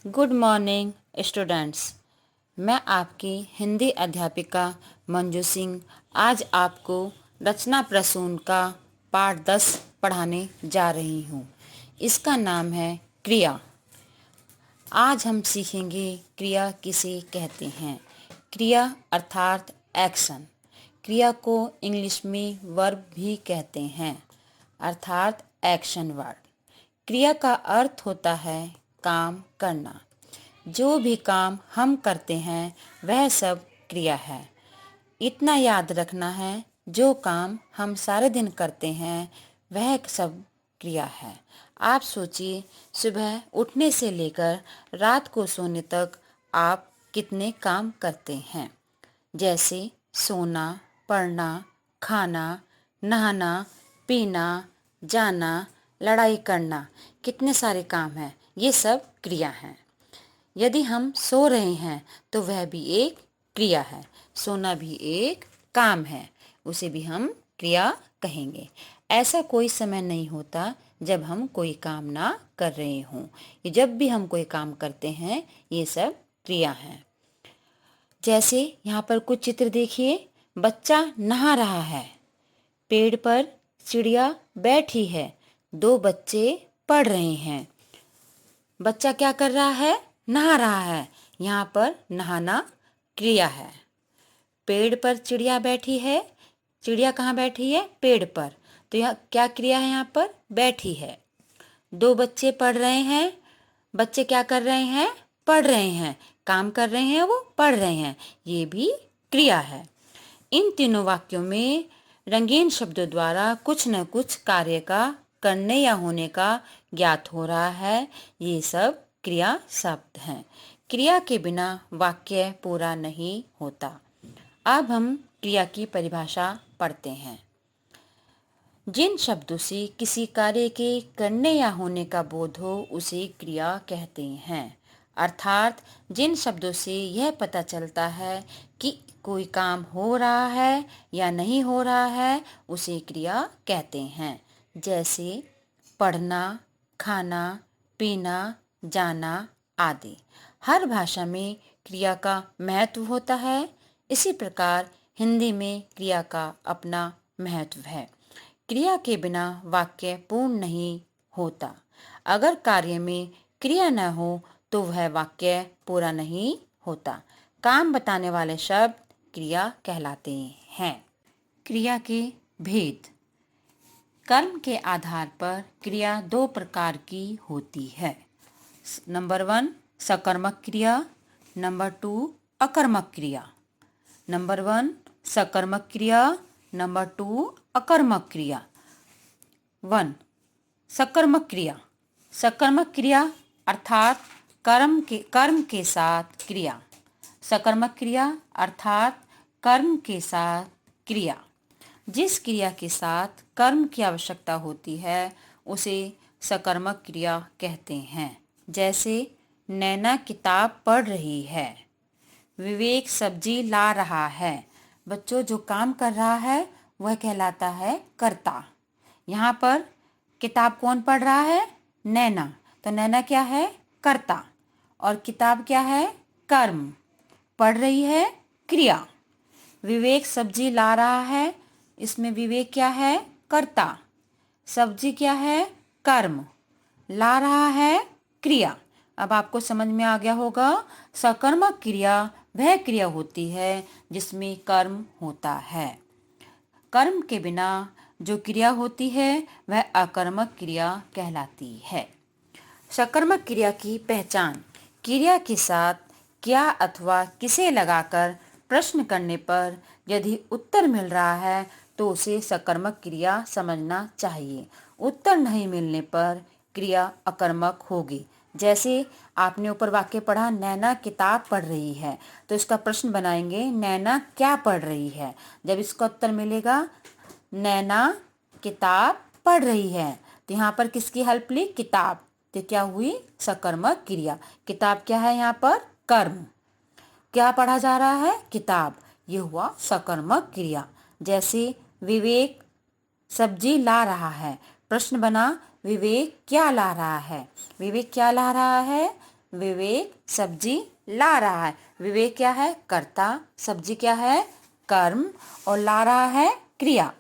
Good morning students. मैं आपकी हिंदी अध्यापिका मंजू सिंह आज आपको रचना प्रसून का पाठ 10 पढ़ाने जा रही हूँ। इसका नाम है क्रिया। आज हम सीखेंगे क्रिया किसे कहते हैं। क्रिया अर्थात एक्शन। क्रिया को इंग्लिश में वर्ब भी कहते हैं अर्थात एक्शन वर्ड। क्रिया का अर्थ होता है काम करना। जो भी काम हम करते हैं वह सब क्रिया है। इतना याद रखना है, जो काम हम सारे दिन करते हैं वह सब क्रिया है। आप सोचिए, सुबह उठने से लेकर रात को सोने तक आप कितने काम करते हैं। जैसे सोना, पढ़ना, खाना, नहाना, पीना, जाना, लड़ाई करना, कितने सारे काम हैं। ये सब क्रिया हैं। यदि हम सो रहे हैं तो वह भी एक क्रिया है। सोना भी एक काम है, उसे भी हम क्रिया कहेंगे। ऐसा कोई समय नहीं होता जब हम कोई काम ना कर रहे हों। ये जब भी हम कोई काम करते हैं ये सब क्रिया हैं। जैसे यहाँ पर कुछ चित्र देखिए। बच्चा नहा रहा है, पेड़ पर चिड़िया बैठी है, दो बच्चे पढ़ रहे हैं। बच्चा क्या कर रहा है? नहा रहा है। यहाँ पर नहाना क्रिया है। पेड़ पर चिड़िया बैठी है। चिड़िया कहाँ बैठी है? पेड़ पर। तो यह क्या क्रिया है? यहाँ पर बैठी है। दो बच्चे पढ़ रहे हैं। बच्चे क्या कर रहे हैं? पढ़ रहे हैं। काम कर रहे हैं, वो पढ़ रहे हैं। ये भी क्रिया है। इन तीनों वाक्यों में रंगीन शब्दों द्वारा कुछ न कुछ कार्य का करने या होने का ज्ञात हो रहा है। ये सब क्रिया शब्द हैं। क्रिया के बिना वाक्य पूरा नहीं होता। अब हम क्रिया की परिभाषा पढ़ते हैं। जिन शब्दों से किसी कार्य के करने या होने का बोध हो उसे क्रिया कहते हैं। अर्थात जिन शब्दों से यह पता चलता है कि कोई काम हो रहा है या नहीं हो रहा है उसे क्रिया कहते हैं। जैसे पढ़ना, खाना, पीना, जाना आदि। हर भाषा में क्रिया का महत्व होता है। इसी प्रकार हिंदी में क्रिया का अपना महत्व है। क्रिया के बिना वाक्य पूर्ण नहीं होता। अगर कार्य में क्रिया न हो तो वह वाक्य पूरा नहीं होता। काम बताने वाले शब्द क्रिया कहलाते हैं। क्रिया के भेद। कर्म के आधार पर क्रिया दो प्रकार की होती है। नंबर 1 सकर्मक क्रिया, नंबर 2 अकर्मक क्रिया। नंबर 1 सकर्मक क्रिया, नंबर 2 अकर्मक क्रिया। 1 सकर्मक क्रिया। सकर्मक क्रिया अर्थात कर्म के साथ क्रिया। सकर्मक क्रिया अर्थात कर्म के साथ क्रिया। जिस क्रिया के साथ कर्म की आवश्यकता होती है उसे सकर्मक क्रिया कहते हैं। जैसे नैना किताब पढ़ रही है, विवेक सब्जी ला रहा है। बच्चों, जो काम कर रहा है वह कहलाता है कर्ता। यहाँ पर किताब कौन पढ़ रहा है? नैना। तो नैना क्या है? कर्ता। और किताब क्या है? कर्म। पढ़ रही है क्रिया। विवेक सब्जी ला रहा है, इसमें विवेक क्या है? कर्ता। सब्जी क्या है? कर्म। ला रहा है क्रिया। अब आपको समझ में आ गया होगा, सकर्मक क्रिया वह क्रिया होती है जिसमें कर्म होता है। कर्म के बिना जो क्रिया होती है वह अकर्मक क्रिया कहलाती है। सकर्मक क्रिया की पहचान। क्रिया के साथ क्या अथवा किसे लगाकर प्रश्न करने पर यदि उत्तर मिल रहा है तो उसे सकर्मक क्रिया समझना चाहिए। उत्तर नहीं मिलने पर क्रिया अकर्मक होगी। जैसे आपने ऊपर वाक्य पढ़ा, नैना किताब पढ़ रही है, तो इसका प्रश्न बनाएंगे नैना क्या पढ़ रही है। जब इसका उत्तर मिलेगा नैना किताब पढ़ रही है, तो यहाँ पर किसकी हेल्प ली? किताब। तो क्या हुई? सकर्मक क्रिया। किताब क्या है? यहाँ पर कर्म। क्या पढ़ा जा रहा है? किताब। ये हुआ सकर्मक क्रिया। जैसे विवेक सब्जी ला रहा है, प्रश्न बना विवेक क्या ला रहा है? विवेक क्या ला रहा है? विवेक सब्जी ला रहा है। विवेक क्या है? कर्ता, सब्जी क्या है? कर्म, और ला रहा है क्रिया।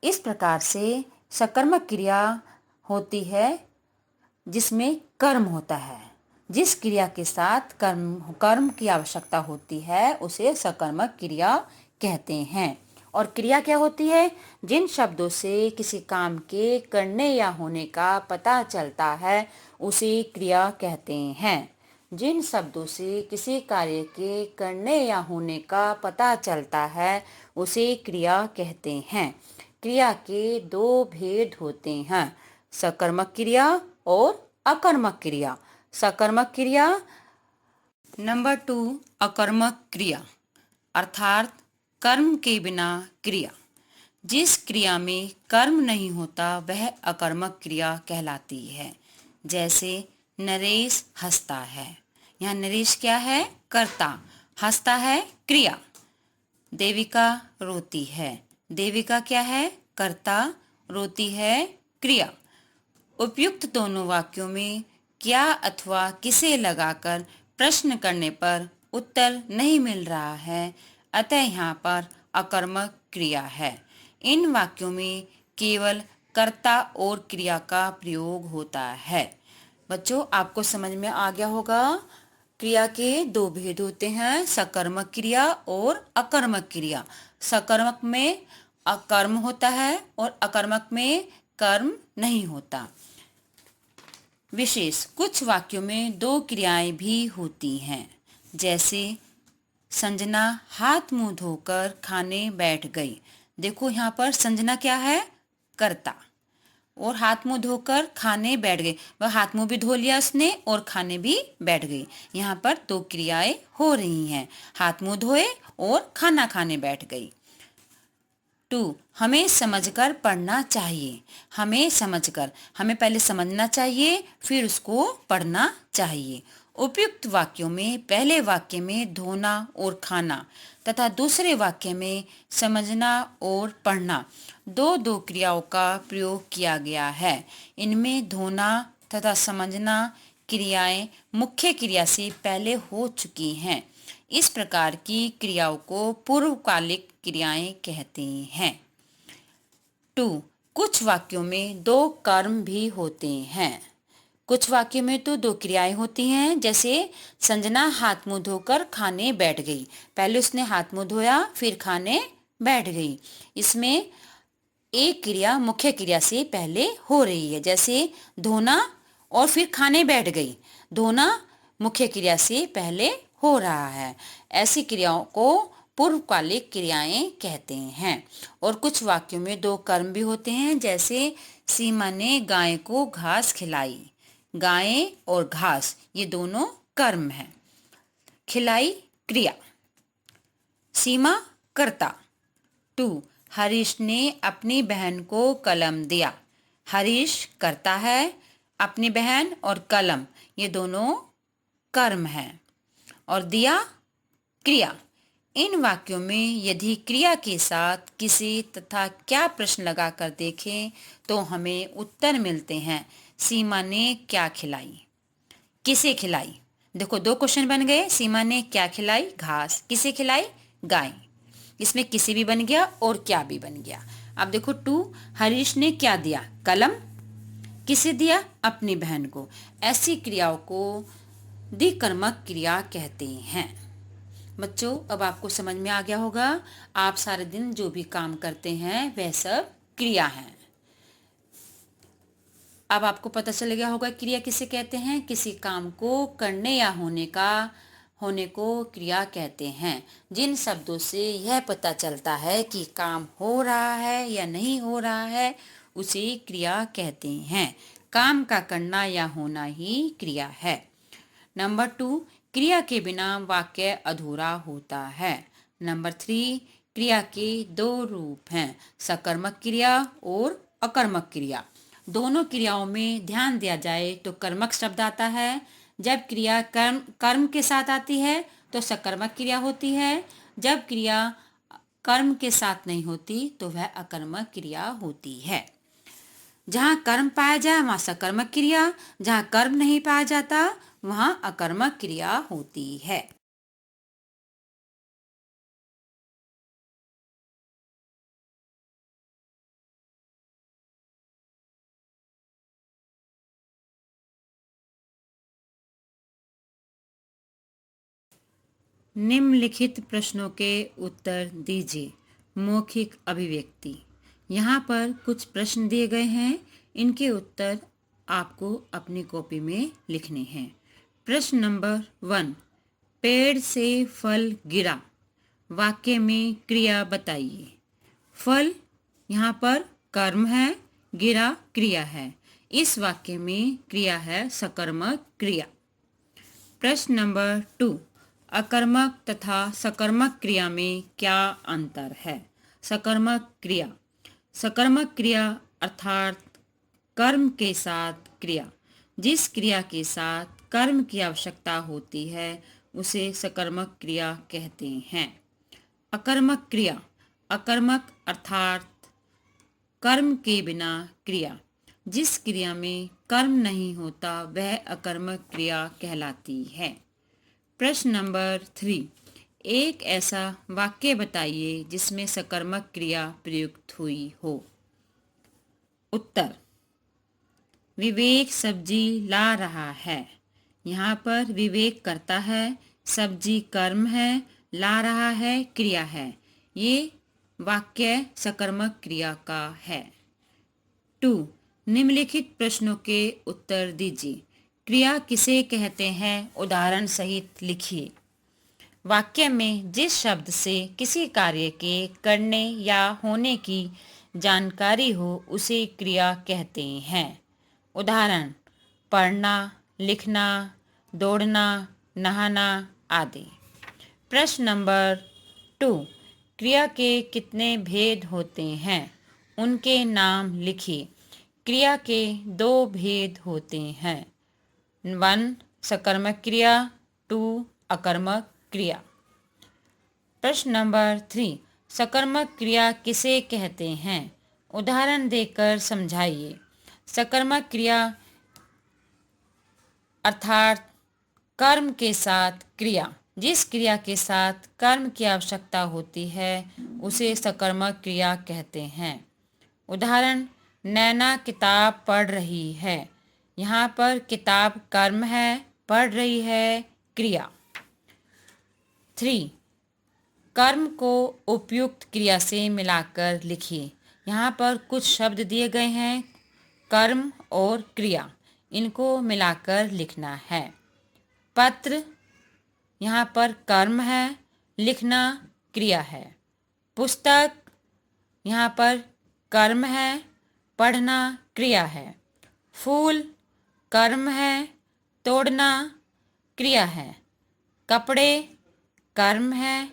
इस प्रकार से सकर्मक क्रिया होती है जिसमें कर्म होता है। जिस क्रिया के साथ कर्म की आवश्यकता होती है उसे सकर्मक क्रिया कहते हैं। और क्रिया क्या होती है? जिन शब्दों से किसी काम के करने या होने का पता चलता है उसे क्रिया कहते हैं। जिन शब्दों से किसी कार्य के करने या होने का पता चलता है उसे क्रिया कहते हैं। क्रिया के दो भेद होते हैं, सकर्मक क्रिया और अकर्मक क्रिया। सकर्मक क्रिया। नंबर 2, अकर्मक क्रिया अर्थात कर्म के बिना क्रिया। जिस क्रिया में कर्म नहीं होता वह अकर्मक क्रिया कहलाती है। जैसे नरेश हंसता है। यहाँ नरेश क्या है? कर्ता, हंसता है क्रिया। देविका रोती है। देविका क्या है? कर्ता, रोती है क्रिया। उपयुक्त दोनों वाक्यों में क्या अथवा किसे लगाकर प्रश्न करने पर उत्तर नहीं मिल रहा है, अतः यहाँ पर अकर्मक क्रिया है। इन वाक्यों में केवल कर्ता और क्रिया का प्रयोग होता है। बच्चों, आपको समझ में आ गया होगा। क्रिया के दो भेद होते हैं, सकर्मक क्रिया और अकर्मक क्रिया। सकर्मक में अकर्म होता है और अकर्मक में कर्म नहीं होता। विशेष कुछ वाक्यों में दो क्रियाएं भी होती हैं। जैसे संजना हाथ मुंह धोकर खाने बैठ गई। देखो यहाँ पर संजना क्या है? कर्ता, और हाथ मुंह धोकर खाने बैठ गई। वह हाथ मुंह भी धो लिया उसने और खाने भी बैठ गई। यहाँ पर दो क्रियाएं हो रही हैं, हाथ मुंह धोए और खाना खाने बैठ गई। 2, हमें समझकर पढ़ना चाहिए। हमें पहले समझना चाहिए फिर उसको पढ़ना चाहिए। उपयुक्त वाक्यों में पहले वाक्य में धोना और खाना तथा दूसरे वाक्य में समझना और पढ़ना दो क्रियाओं का प्रयोग किया गया है। इनमें धोना तथा समझना क्रियाएं मुख्य क्रिया से पहले हो चुकी हैं। इस प्रकार की क्रियाओं को पूर्वकालिक क्रियाएं कहते हैं। 2, कुछ वाक्यों में दो कर्म भी होते हैं। कुछ वाक्यों में तो दो क्रियाएं होती हैं। जैसे संजना हाथ मुंह धोकर खाने बैठ गई। पहले उसने हाथ मुंह धोया फिर खाने बैठ गई। इसमें एक क्रिया मुख्य क्रिया से पहले हो रही है। जैसे धोना और फिर खाने बैठ गई। धोना मुख्य क्रिया से पहले हो रहा है। ऐसी क्रियाओं को पूर्वकालिक क्रियाएं कहते हैं। और कुछ वाक्यों में दो कर्म भी होते हैं। जैसे सीमा ने गाय को घास खिलाई। गाय और घास ये दोनों कर्म हैं। खिलाई क्रिया। सीमा कर्ता। 2, हरीश ने अपनी बहन को कलम दिया। हरीश करता है, अपनी बहन और कलम ये दोनों कर्म हैं। और दिया क्रिया। इन वाक्यों में यदि क्रिया के साथ किसी तथा क्या प्रश्न लगाकर देखें तो हमें उत्तर मिलते हैं। सीमा ने क्या खिलाई, किसे खिलाई। देखो दो क्वेश्चन बन गए। सीमा ने क्या खिलाई? घास। किसे खिलाई? गाय। इसमें किसी भी बन गया और क्या भी बन गया। अब देखो 2, हरीश ने क्या दिया? कलम। किसे दिया? अपनी बहन को। ऐसी क्रियाओं को द्विकर्मक क्रिया कहते हैं। बच्चों, अब आपको समझ में आ गया होगा। आप सारे दिन जो भी काम करते हैं वह सब क्रिया है। अब आपको पता चल गया होगा क्रिया किसे कहते हैं। किसी काम को करने या होने को क्रिया कहते हैं। जिन शब्दों से यह पता चलता है कि काम हो रहा है या नहीं हो रहा है उसे क्रिया कहते हैं। काम का करना या होना ही क्रिया है। नंबर 2, क्रिया के बिना वाक्य अधूरा होता है। नंबर 3, क्रिया के दो रूप हैं, सकर्मक क्रिया और अकर्मक क्रिया। दोनों क्रियाओं में ध्यान दिया जाए तो कर्मक शब्द आता है। जब क्रिया कर्म के साथ आती है तो सकर्मक क्रिया होती है। जब क्रिया कर्म के साथ नहीं होती तो वह अकर्मक क्रिया होती है। जहाँ कर्म पाया जाए वहाँ सकर्मक क्रिया, जहाँ कर्म नहीं पाया जाता वहाँ अकर्मक क्रिया होती है। निम्नलिखित प्रश्नों के उत्तर दीजिए। मौखिक अभिव्यक्ति। यहाँ पर कुछ प्रश्न दिए गए हैं, इनके उत्तर आपको अपनी कॉपी में लिखने हैं। प्रश्न नंबर 1, पेड़ से फल गिरा, वाक्य में क्रिया बताइए। फल यहाँ पर कर्म है, गिरा क्रिया है। इस वाक्य में क्रिया है सकर्मक क्रिया। प्रश्न नंबर 2, अकर्मक तथा सकर्मक क्रिया में क्या अंतर है। सकर्मक क्रिया, सकर्मक क्रिया अर्थात कर्म के साथ क्रिया। जिस क्रिया के साथ कर्म की आवश्यकता होती है उसे सकर्मक क्रिया कहते हैं। अकर्मक क्रिया, अकर्मक अर्थात कर्म के बिना क्रिया। जिस क्रिया में कर्म नहीं होता वह अकर्मक क्रिया कहलाती है। प्रश्न नंबर 3, एक ऐसा वाक्य बताइए जिसमें सकर्मक क्रिया प्रयुक्त हुई हो। उत्तर, विवेक सब्जी ला रहा है। यहाँ पर विवेक करता है, सब्जी कर्म है, ला रहा है क्रिया है। ये वाक्य सकर्मक क्रिया का है। 2, निम्नलिखित प्रश्नों के उत्तर दीजिए। क्रिया किसे कहते हैं, उदाहरण सहित लिखिए। वाक्य में जिस शब्द से किसी कार्य के करने या होने की जानकारी हो उसे क्रिया कहते हैं। उदाहरण, पढ़ना, लिखना, दौड़ना, नहाना आदि। प्रश्न नंबर 2, क्रिया के कितने भेद होते हैं, उनके नाम लिखिए। क्रिया के 2 भेद होते हैं। 1, सकर्मक क्रिया, 2, अकर्मक क्रिया। प्रश्न नंबर 3, सकर्मक क्रिया किसे कहते हैं, उदाहरण देकर समझाइए। सकर्मक क्रिया अर्थात कर्म के साथ क्रिया। जिस क्रिया के साथ कर्म की आवश्यकता होती है उसे सकर्मक क्रिया कहते हैं। उदाहरण, नैना किताब पढ़ रही है। यहाँ पर किताब कर्म है, पढ़ रही है क्रिया। 3, कर्म को उपयुक्त क्रिया से मिलाकर लिखिए। यहाँ पर कुछ शब्द दिए गए हैं, कर्म और क्रिया, इनको मिलाकर लिखना है। पत्र यहाँ पर कर्म है, लिखना क्रिया है। पुस्तक यहाँ पर कर्म है, पढ़ना क्रिया है। फूल कर्म है, तोड़ना क्रिया है। कपड़े कर्म है,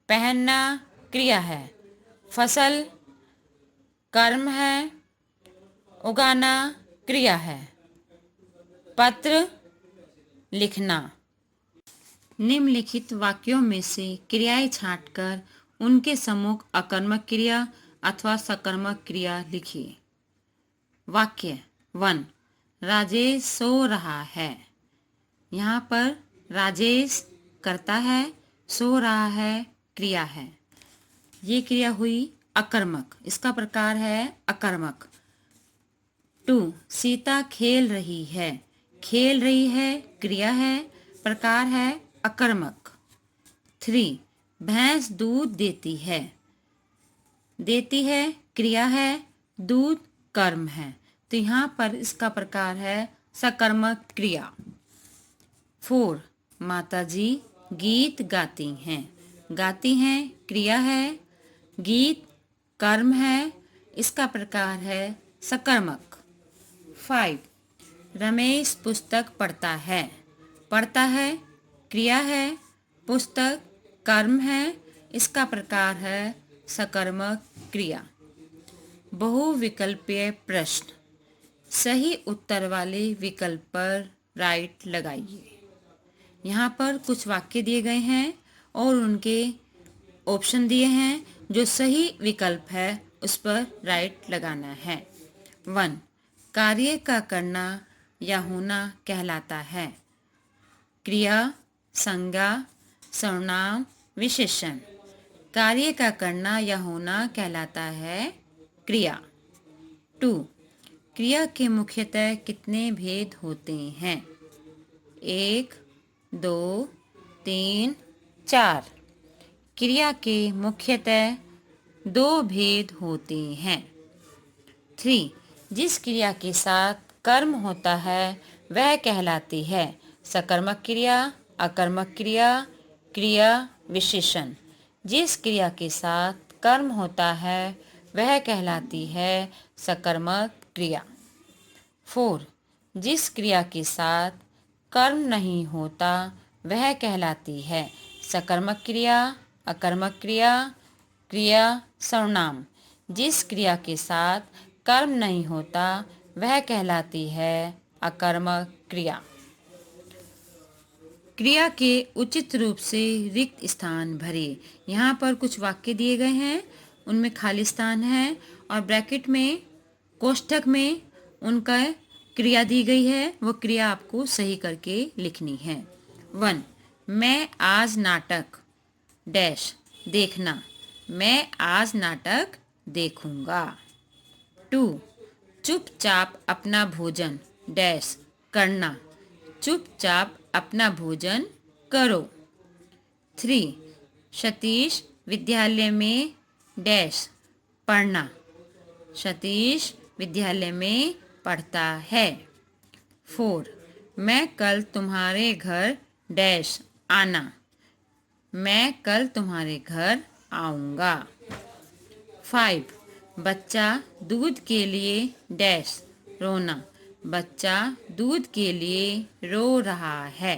पहनना क्रिया है। फसल कर्म है, उगाना क्रिया है। पत्र लिखना। निम्नलिखित वाक्यों में से क्रियाएं छांटकर उनके सम्मुख अकर्मक क्रिया अथवा सकर्मक क्रिया लिखिए। वाक्य 1, राजेश सो रहा है। यहाँ पर राजेश करता है, सो रहा है क्रिया है। ये क्रिया हुई अकर्मक, इसका प्रकार है अकर्मक। 2, सीता खेल रही है। खेल रही है क्रिया है, प्रकार है अकर्मक। 3, भैंस दूध देती है। देती है क्रिया है, दूध कर्म है, तो यहाँ पर इसका प्रकार है सकर्मक क्रिया। 4, माताजी गीत गाती हैं। गाती हैं क्रिया है, गीत कर्म है, इसका प्रकार है सकर्मक। 5, रमेश पुस्तक पढ़ता है। पढ़ता है क्रिया है, पुस्तक कर्म है, इसका प्रकार है सकर्मक क्रिया। बहुविकल्पीय प्रश्न, सही उत्तर वाले विकल्प पर राइट लगाइए। यहाँ पर कुछ वाक्य दिए गए हैं और उनके ऑप्शन दिए हैं। जो सही विकल्प है उस पर राइट लगाना है। 1, कार्य का करना या होना कहलाता है। क्रिया, संज्ञा, सर्वनाम, विशेषण। कार्य का करना या होना कहलाता है क्रिया। 2. क्रिया के मुख्यतः कितने भेद होते हैं? 1, 2, 3, 4। क्रिया के मुख्यतः 2 भेद होते हैं। 3. जिस क्रिया के साथ कर्म होता है वह कहलाती है सकर्मक क्रिया, अकर्मक क्रिया, क्रिया विशेषण। जिस क्रिया के साथ कर्म होता है वह कहलाती है सकर्मक क्रिया। 4. जिस क्रिया के साथ कर्म नहीं होता वह कहलाती है सकर्मक क्रिया, अकर्मक क्रिया, क्रिया सर्वनाम। जिस क्रिया के साथ कर्म नहीं होता वह कहलाती है अकर्मक क्रिया। क्रिया के उचित रूप से रिक्त स्थान भरे। यहाँ पर कुछ वाक्य दिए गए हैं, उनमें खाली स्थान है और ब्रैकेट में, कोष्ठक में उनका क्रिया दी गई है। वो क्रिया आपको सही करके लिखनी है। 1. मैं आज नाटक डैश देखना। मैं आज नाटक देखूंगा। 2. चुपचाप अपना भोजन डैश करना। चुपचाप अपना भोजन करो। 3. सतीश विद्यालय में डैश पढ़ना। सतीश विद्यालय में पढ़ता है। 4. मैं कल तुम्हारे घर डैश आना। मैं कल तुम्हारे घर आऊँगा। 5. बच्चा दूध के लिए डैश रोना। बच्चा दूध के लिए रो रहा है।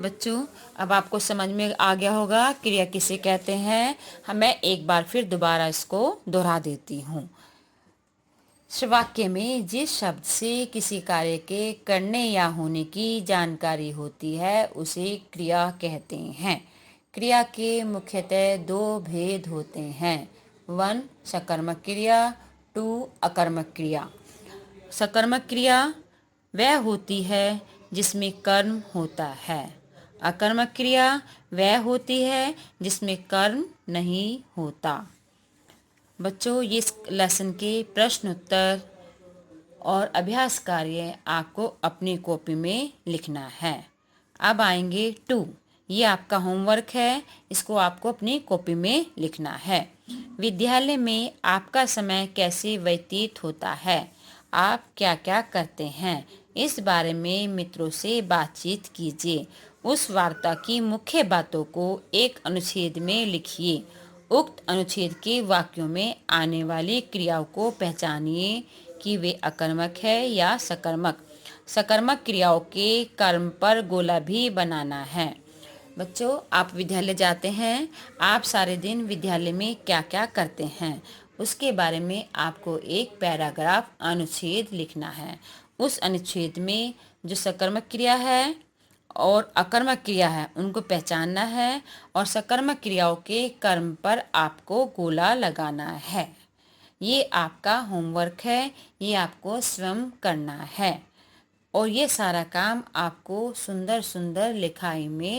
बच्चों, अब आपको समझ में आ गया होगा क्रिया किसे कहते हैं। मैं एक बार फिर दोबारा इसको दोहरा देती हूँ। वाक्य में जिस शब्द से किसी कार्य के करने या होने की जानकारी होती है उसे क्रिया कहते हैं। क्रिया के मुख्यतः 2 भेद होते हैं। 1. सकर्मक क्रिया, 2. अकर्मक क्रिया। सकर्मक क्रिया वह होती है जिसमें कर्म होता है। अकर्मक क्रिया वह होती है जिसमें कर्म नहीं होता। बच्चों, ये इस लेसन के प्रश्न उत्तर और अभ्यास कार्य आपको अपनी कॉपी में लिखना है। अब आएंगे 2। ये आपका होमवर्क है, इसको आपको अपनी कॉपी में लिखना है। विद्यालय में आपका समय कैसे व्यतीत होता है? आप क्या क्या करते हैं? इस बारे में मित्रों से बातचीत कीजिए। उस वार्ता की मुख्य बातों को एक अनुच्छेद में लिखिए। उक्त अनुच्छेद के वाक्यों में आने वाली क्रियाओं को पहचानिए कि वे अकर्मक है या सकर्मक। सकर्मक क्रियाओं के कर्म पर गोला भी बनाना है। बच्चों, आप विद्यालय जाते हैं, आप सारे दिन विद्यालय में क्या क्या करते हैं उसके बारे में आपको एक पैराग्राफ अनुच्छेद लिखना है। उस अनुच्छेद में जो सकर्मक क्रिया है और अकर्मक क्रिया है उनको पहचानना है और सकर्मक क्रियाओं के कर्म पर आपको गोला लगाना है। ये आपका होमवर्क है, ये आपको स्वयं करना है और ये सारा काम आपको सुंदर सुंदर लिखाई में